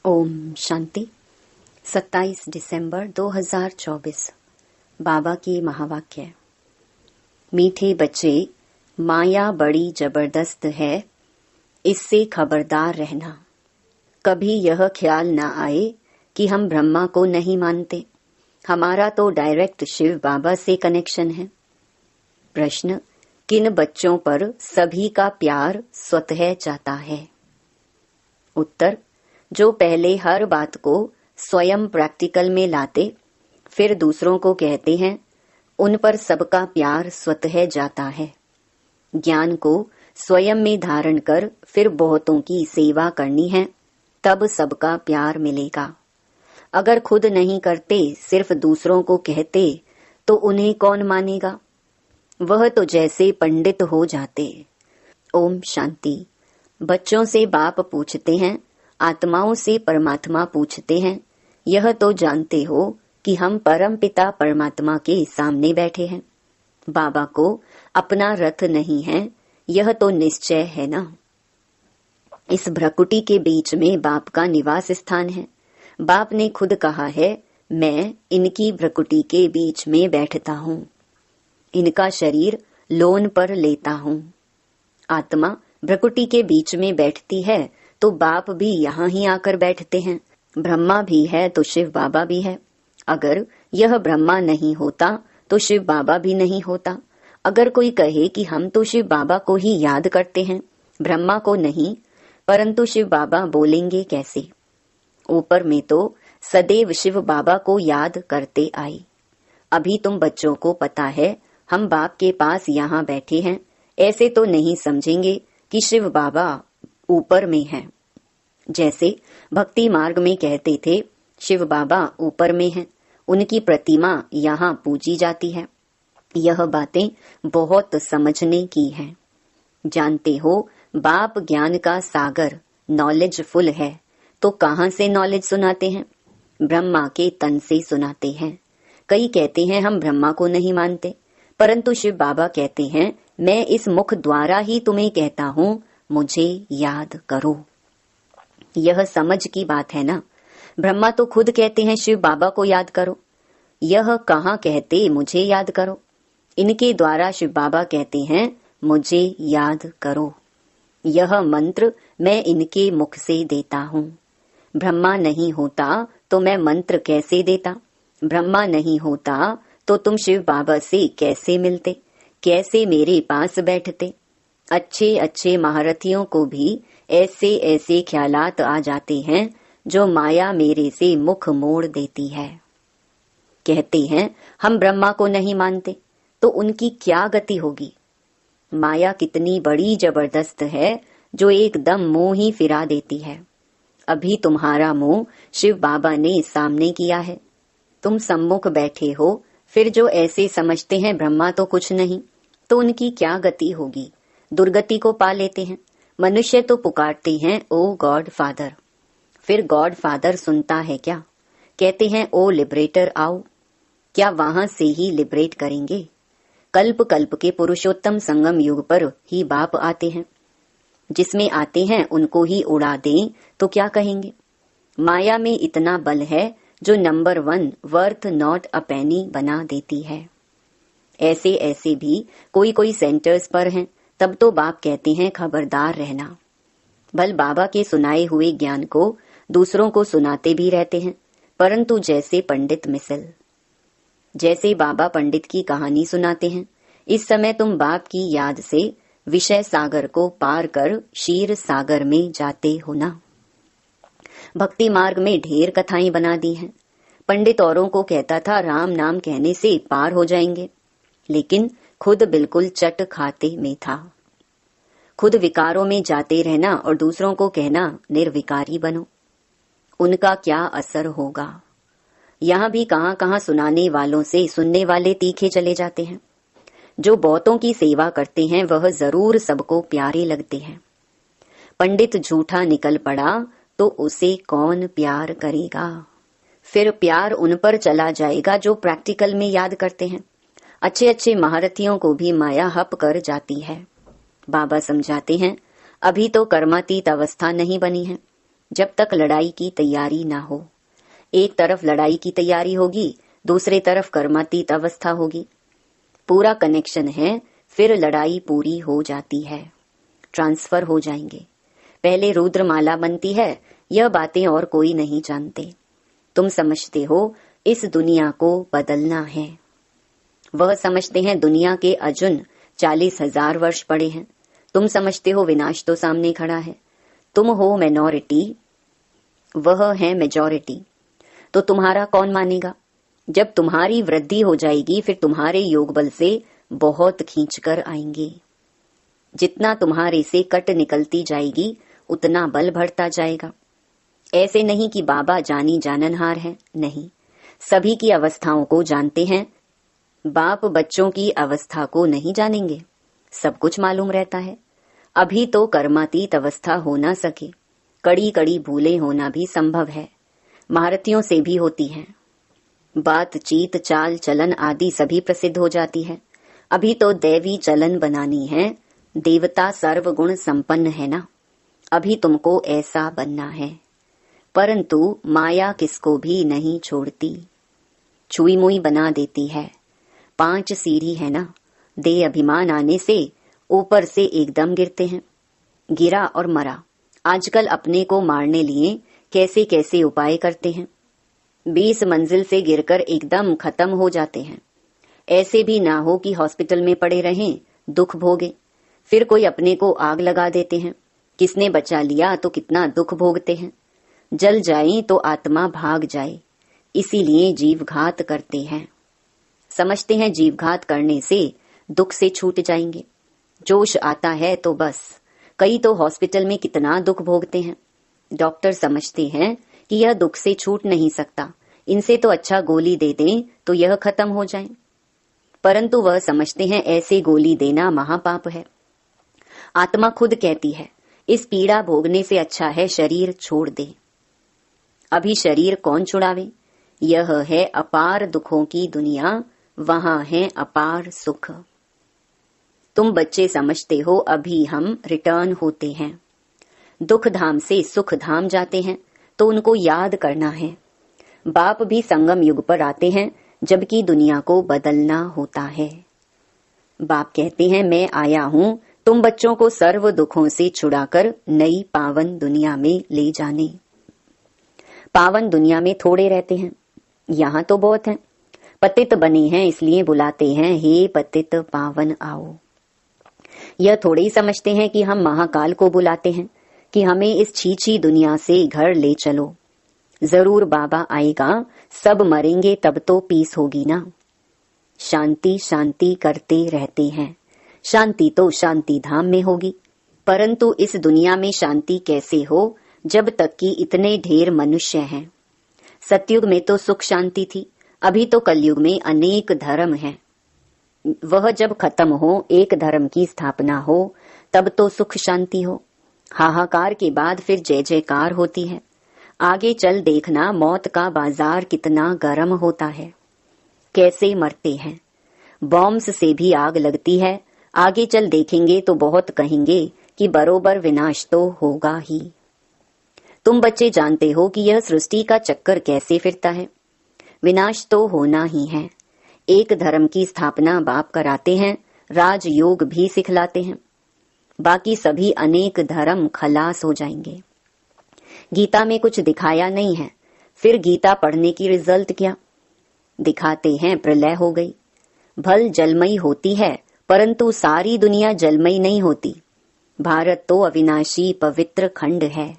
ओम शांति। 27 दिसंबर 2024। बाबा की महावाक्य। मीठे बच्चे, माया बड़ी जबरदस्त है, इससे खबरदार रहना। कभी यह ख्याल न आए कि हम ब्रह्मा को नहीं मानते, हमारा तो डायरेक्ट शिव बाबा से कनेक्शन है। प्रश्न, किन बच्चों पर सभी का प्यार स्वतः जाता है? उत्तर, जो पहले हर बात को स्वयं प्रैक्टिकल में लाते, फिर दूसरों को कहते हैं, उन पर सबका प्यार स्वतः जाता है। ज्ञान को स्वयं में धारण कर फिर बहुतों की सेवा करनी है, तब सबका प्यार मिलेगा। अगर खुद नहीं करते, सिर्फ दूसरों को कहते, तो उन्हें कौन मानेगा? वह तो जैसे पंडित हो जाते। ओम शांति। बच्चों से बाप पूछते हैं, आत्माओं से परमात्मा पूछते हैं, यह तो जानते हो कि हम परम पिता परमात्मा के सामने बैठे हैं। बाबा को अपना रथ नहीं है, यह तो निश्चय है ना। इस भ्रकुटी के बीच में बाप का निवास स्थान है। बाप ने खुद कहा है, मैं इनकी भ्रकुटी के बीच में बैठता हूँ, इनका शरीर लोन पर लेता हूँ। आत्मा भ्रकुटी के बीच में बैठती है तो बाप भी यहाँ ही आकर बैठते हैं। ब्रह्मा भी है तो शिव बाबा भी है। अगर यह ब्रह्मा नहीं होता तो शिव बाबा भी नहीं होता। अगर कोई कहे कि हम तो शिव बाबा को ही याद करते हैं, ब्रह्मा को नहीं, परंतु शिव बाबा बोलेंगे कैसे? ऊपर में तो सदैव शिव बाबा को याद करते आए। अभी तुम बच्चों को पता है हम बाप के पास यहाँ बैठे हैं, ऐसे तो नहीं समझेंगे कि शिव बाबा ऊपर में है। जैसे भक्ति मार्ग में कहते थे, शिव बाबा ऊपर में हैं, उनकी प्रतिमा यहाँ पूजी जाती है। यह बातें बहुत समझने की हैं। जानते हो, बाप ज्ञान का सागर, नॉलेज फुल है, तो कहाँ से नॉलेज सुनाते हैं? ब्रह्मा के तन से सुनाते हैं। कई कहते हैं हम ब्रह्मा को नहीं मानते, परंतु शिव बाबा कहते हैं, मैं इस मुख द्वारा ही तुम्हें कहता हूँ, मुझे याद करो। यह समझ की बात है ना। ब्रह्मा तो खुद कहते हैं शिव बाबा को याद करो, यह कहाँ कहते मुझे याद करो। इनके द्वारा शिव बाबा कहते हैं, मुझे याद करो। यह मंत्र मैं इनके मुख से देता हूँ। ब्रह्मा नहीं होता तो मैं मंत्र कैसे देता? ब्रह्मा नहीं होता तो तुम शिव बाबा से कैसे मिलते, कैसे मेरे पास बैठते? अच्छे अच्छे महारथियों को भी ऐसे ऐसे ख्यालात आ जाते हैं जो माया मेरे से मुख मोड़ देती है। कहते हैं हम ब्रह्मा को नहीं मानते, तो उनकी क्या गति होगी? माया कितनी बड़ी जबरदस्त है जो एकदम मुंह ही फिरा देती है। अभी तुम्हारा मुंह शिव बाबा ने सामने किया है, तुम सम्मुख बैठे हो, फिर जो ऐसे समझते हैं ब्रह्मा तो कुछ नहीं, तो उनकी क्या गति होगी? दुर्गति को पा लेते हैं। मनुष्य तो पुकारते हैं ओ गॉड फादर, फिर गॉड फादर सुनता है क्या? कहते हैं ओ लिबरेटर आओ, क्या वहां से ही लिबरेट करेंगे? कल्प कल्प के पुरुषोत्तम संगम युग पर ही बाप आते हैं, जिसमें आते हैं उनको ही उड़ा दें तो क्या कहेंगे? माया में इतना बल है जो नंबर 1 वर्थ नॉट अ पेनी बना देती है। ऐसे ऐसे भी कोई कोई सेंटर्स पर हैं, तब तो बाप कहते हैं खबरदार रहना। भल बाबा के सुनाए हुए ज्ञान को दूसरों को सुनाते भी रहते हैं, परंतु जैसे पंडित मिसल। जैसे बाबा पंडित की कहानी सुनाते हैं, इस समय तुम बाप की याद से विषय सागर को पार कर क्षीर सागर में जाते हो ना। भक्ति मार्ग में ढेर कथाएं बना दी हैं। पंडित औरों को कहता था राम नाम कहने से पार हो जाएंगे, लेकिन खुद बिल्कुल चट खाते में था। खुद विकारों में जाते रहना और दूसरों को कहना निर्विकारी बनो, उनका क्या असर होगा? यहाँ भी कहाँ कहाँ सुनाने वालों से सुनने वाले तीखे चले जाते हैं। जो बहुतों की सेवा करते हैं वह जरूर सबको प्यारे लगते हैं। पंडित झूठा निकल पड़ा तो उसे कौन प्यार करेगा? फिर प्यार उन पर चला जाएगा जो प्रैक्टिकल में याद करते हैं। अच्छे अच्छे महारथियों को भी माया हप कर जाती है। बाबा समझाते हैं, अभी तो कर्मातीत अवस्था नहीं बनी है, जब तक लड़ाई की तैयारी ना हो। एक तरफ लड़ाई की तैयारी होगी, दूसरे तरफ कर्मातीत अवस्था होगी। पूरा कनेक्शन है, फिर लड़ाई पूरी हो जाती है, ट्रांसफर हो जाएंगे। पहले रुद्रमाला बनती है, यह बातें और कोई नहीं जानते। तुम समझते हो इस दुनिया को बदलना है। वह समझते हैं दुनिया के अजुन 40,000 वर्ष पड़े हैं। तुम समझते हो विनाश तो सामने खड़ा है। तुम हो माइनॉरिटी, वह है मेजॉरिटी। तो तुम्हारा कौन मानेगा? जब तुम्हारी वृद्धि हो जाएगी, फिर तुम्हारे योग बल से बहुत खींचकर आएंगे। जितना तुम्हारे से कट निकलती जाएगी, उतना बल बढ़ता जाएगा। ऐसे नहीं कि बाबा जानी जाननहार है, नहीं, सभी की अवस्थाओं को जानते हैं। बाप बच्चों की अवस्था को नहीं जानेंगे? सब कुछ मालूम रहता है। अभी तो कर्मातीत अवस्था हो ना सके, कड़ी कड़ी भूलें होना भी संभव है, महारथियों से भी होती हैं। बातचीत, चाल चलन आदि सभी प्रसिद्ध हो जाती है। अभी तो दैवी चलन बनानी है, देवता सर्वगुण संपन्न है ना, अभी तुमको ऐसा बनना है। परंतु माया किसको भी नहीं छोड़ती, छुई मुई बना देती है। 5 सीढ़ी है ना, दे अभिमान आने से ऊपर से एकदम गिरते हैं। गिरा और मरा। आजकल अपने को मारने लिए कैसे कैसे उपाय करते हैं। 20 मंजिल से गिरकर एकदम खत्म हो जाते हैं। ऐसे भी ना हो कि हॉस्पिटल में पड़े रहें, दुख भोगे। फिर कोई अपने को आग लगा देते हैं। किसने बचा लिया तो कितना दुख भोगते हैं। जल जाए तो आत्मा भाग जाए, इसीलिए जीवघात करते हैं। समझते हैं जीवघात करने से दुख से छूट जाएंगे। जोश आता है तो बस। कई तो हॉस्पिटल में कितना दुख भोगते हैं। डॉक्टर समझते हैं कि यह दुख से छूट नहीं सकता, इनसे तो अच्छा गोली दे दें तो यह खत्म हो जाए। परंतु वह समझते हैं ऐसे गोली देना महापाप है। आत्मा खुद कहती है इस पीड़ा भोगने से अच्छा है शरीर छोड़ दे। अभी शरीर कौन छुड़ावे? यह है अपार दुखों की दुनिया, वहां है अपार सुख। तुम बच्चे समझते हो अभी हम रिटर्न होते हैं, दुख धाम से सुख धाम जाते हैं, तो उनको याद करना है। बाप भी संगम युग पर आते हैं, जबकि दुनिया को बदलना होता है। बाप कहते हैं मैं आया हूं तुम बच्चों को सर्व दुखों से छुड़ाकर नई पावन दुनिया में ले जाने। पावन दुनिया में थोड़े रहते हैं, यहाँ तो बहुत हैं। पतित बने हैं इसलिए बुलाते हैं हे पतित पावन आओ। यह थोड़े ही समझते हैं कि हम महाकाल को बुलाते हैं कि हमें इस छीछी दुनिया से घर ले चलो। जरूर बाबा आएगा, सब मरेंगे तब तो पीस होगी ना। शांति शांति करते रहते हैं, शांति तो शांति धाम में होगी। परंतु इस दुनिया में शांति कैसे हो जब तक कि इतने ढेर मनुष्य हैं। सतयुग में तो सुख शांति थी, अभी तो कलयुग में अनेक धर्म हैं। वह जब खत्म हो, एक धर्म की स्थापना हो, तब तो सुख शांति हो। हाहाकार के बाद फिर जय जयकार होती है। आगे चल देखना मौत का बाजार कितना गर्म होता है, कैसे मरते हैं। बॉम्ब्स से भी आग लगती है। आगे चल देखेंगे तो बहुत कहेंगे कि बरोबर विनाश तो होगा ही। तुम बच्चे जानते हो कि यह सृष्टि का चक्कर कैसे फिरता है। विनाश तो होना ही है। एक धर्म की स्थापना बाप कराते हैं, राजयोग भी सिखलाते हैं। बाकी सभी अनेक धर्म खलास हो जाएंगे। गीता में कुछ दिखाया नहीं है, फिर गीता पढ़ने की रिजल्ट क्या? दिखाते हैं प्रलय हो गई। भल जलमयी होती है, परंतु सारी दुनिया जलमयी नहीं होती। भारत तो अविनाशी पवित्र खंड है,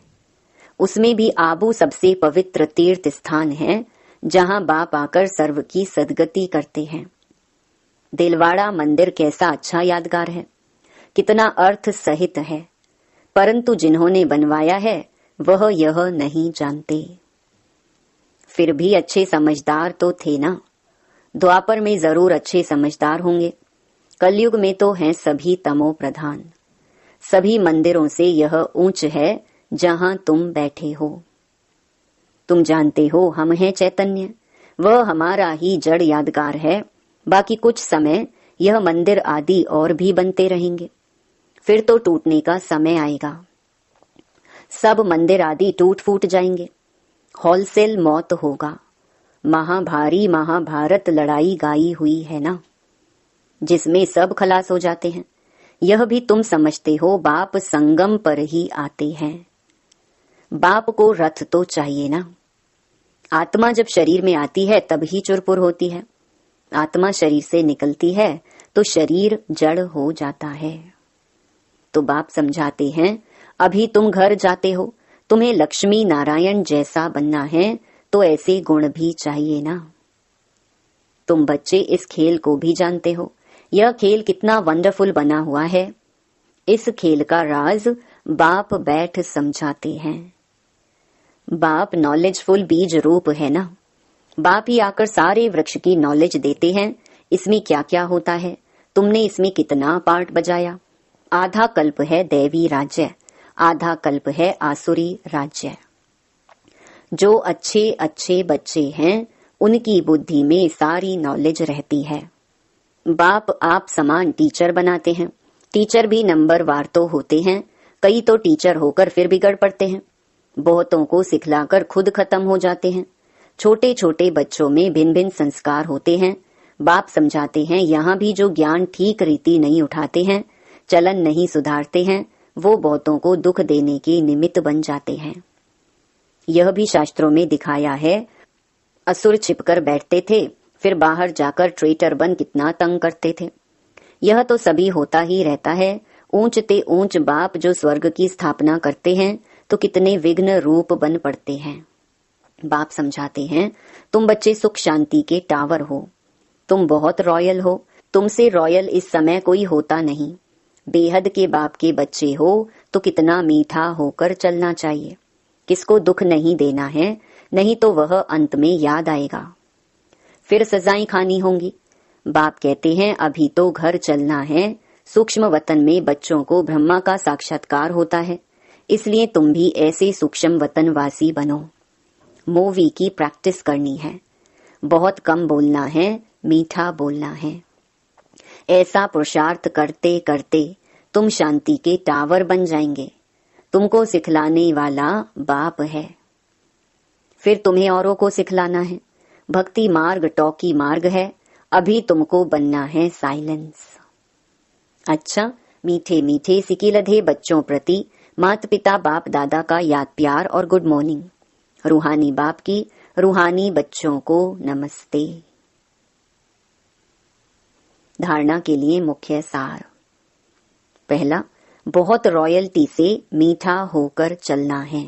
उसमें भी आबू सबसे पवित्र तीर्थ स्थान है, जहां बाप आकर सर्व की सदगति करते हैं। दिलवाड़ा मंदिर कैसा अच्छा यादगार है, कितना अर्थ सहित है, परंतु जिन्होंने बनवाया है वह यह नहीं जानते। फिर भी अच्छे समझदार तो थे ना। द्वापर में जरूर अच्छे समझदार होंगे, कलयुग में तो हैं सभी तमो प्रधान। सभी मंदिरों से यह ऊंच है जहां तुम बैठे हो। तुम जानते हो हम हैं चैतन्य, वह हमारा ही जड़ यादगार है। बाकी कुछ समय यह मंदिर आदि और भी बनते रहेंगे, फिर तो टूटने का समय आएगा। सब मंदिर आदि टूट फूट जाएंगे, होलसेल मौत होगा। महाभारी महाभारत लड़ाई गाई हुई है ना, जिसमें सब खलास हो जाते हैं। यह भी तुम समझते हो, बाप संगम पर ही आते हैं। बाप को रथ तो चाहिए ना। आत्मा जब शरीर में आती है तब ही चुरपुर होती है। आत्मा शरीर से निकलती है तो शरीर जड़ हो जाता है। तो बाप समझाते हैं, अभी तुम घर जाते हो, तुम्हें लक्ष्मी नारायण जैसा बनना है तो ऐसे गुण भी चाहिए ना। तुम बच्चे इस खेल को भी जानते हो, यह खेल कितना वंडरफुल बना हुआ है। इस खेल का राज बाप बैठ समझाते हैं। बाप नॉलेजफुल बीज रूप है ना। बाप ही आकर सारे वृक्ष की नॉलेज देते हैं। इसमें क्या क्या होता है, तुमने इसमें कितना पार्ट बजाया। आधा कल्प है दैवी राज्य, आधा कल्प है आसुरी राज्य। जो अच्छे अच्छे बच्चे हैं उनकी बुद्धि में सारी नॉलेज रहती है। बाप आप समान टीचर बनाते हैं। टीचर भी नंबर वार तो होते हैं, कई तो टीचर होकर फिर बिगड़ पड़ते हैं। बहुतों को सिखलाकर खुद खत्म हो जाते हैं। छोटे छोटे बच्चों में भिन्न भिन्न संस्कार होते हैं। बाप समझाते हैं, यहाँ भी जो ज्ञान ठीक रीति नहीं उठाते हैं, चलन नहीं सुधारते हैं, वो बहुतों को दुख देने के निमित्त बन जाते हैं। यह भी शास्त्रों में दिखाया है। असुर छिपकर बैठते थे, फिर बाहर जाकर ट्रेटर बन कितना तंग करते थे। यह तो सभी होता ही रहता है। ऊंच ते ऊंच बाप जो स्वर्ग की स्थापना करते हैं तो कितने विघ्न रूप बन पड़ते हैं। बाप समझाते हैं, तुम बच्चे सुख शांति के टावर हो, तुम बहुत रॉयल हो, तुमसे रॉयल इस समय कोई होता नहीं। बेहद के बाप के बच्चे हो तो कितना मीठा होकर चलना चाहिए। किसको दुख नहीं देना है, नहीं तो वह अंत में याद आएगा। फिर सजाएं खानी होंगी। बाप कहते हैं, अभी तो घर चलना है। सूक्ष्म वतन में बच्चों को ब्रह्मा का साक्षात्कार होता है, इसलिए तुम भी ऐसे सूक्ष्म वतनवासी बनो। मूवी की प्रैक्टिस करनी है। बहुत कम बोलना है, मीठा बोलना है। ऐसा पुरुषार्थ करते करते तुम शांति के टावर बन जाएंगे। तुमको सिखलाने वाला बाप है, फिर तुम्हें औरों को सिखलाना है। भक्ति मार्ग टॉकी मार्ग है, अभी तुमको बनना है साइलेंस। अच्छा, मीठे मीठे सिकिलधे बच्चों प्रति माता पिता बाप दादा का याद प्यार और गुड मॉर्निंग। रूहानी बाप की रूहानी बच्चों को नमस्ते। धारणा के लिए मुख्य सार। पहला, बहुत रॉयल्टी से मीठा होकर चलना है।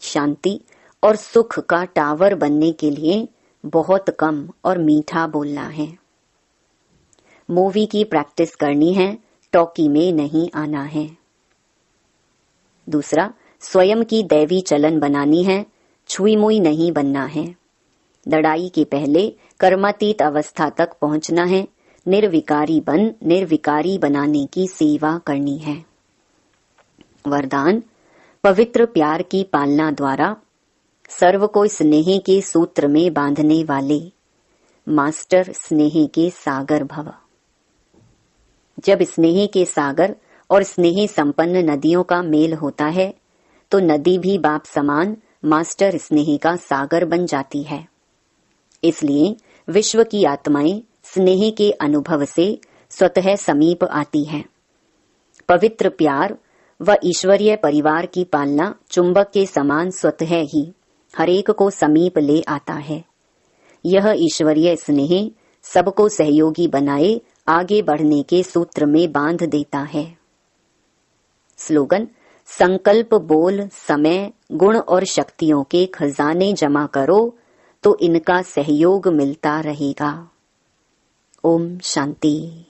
शांति और सुख का टावर बनने के लिए बहुत कम और मीठा बोलना है। मूवी की प्रैक्टिस करनी है, टॉकी में नहीं आना है। दूसरा, स्वयं की दैवी चलन बनानी है, छुई मुई नहीं बनना है। लड़ाई के पहले कर्मातीत अवस्था तक पहुंचना है। निर्विकारी बन निर्विकारी बनाने की सेवा करनी है। वरदान, पवित्र प्यार की पालना द्वारा सर्व को स्नेह के सूत्र में बांधने वाले मास्टर स्नेह के सागर भव। जब स्नेह के सागर और स्नेह संपन्न नदियों का मेल होता है तो नदी भी बाप समान मास्टर स्नेह का सागर बन जाती है। इसलिए विश्व की आत्माएं स्नेह के अनुभव से स्वतः समीप आती हैं। पवित्र प्यार व ईश्वरीय परिवार की पालना चुंबक के समान स्वतः ही हरेक को समीप ले आता है। यह ईश्वरीय स्नेह सबको सहयोगी बनाए आगे बढ़ने के सूत्र में बांध देता है। स्लोगन, संकल्प बोल समय गुण और शक्तियों के खजाने जमा करो तो इनका सहयोग मिलता रहेगा। ओम शांति।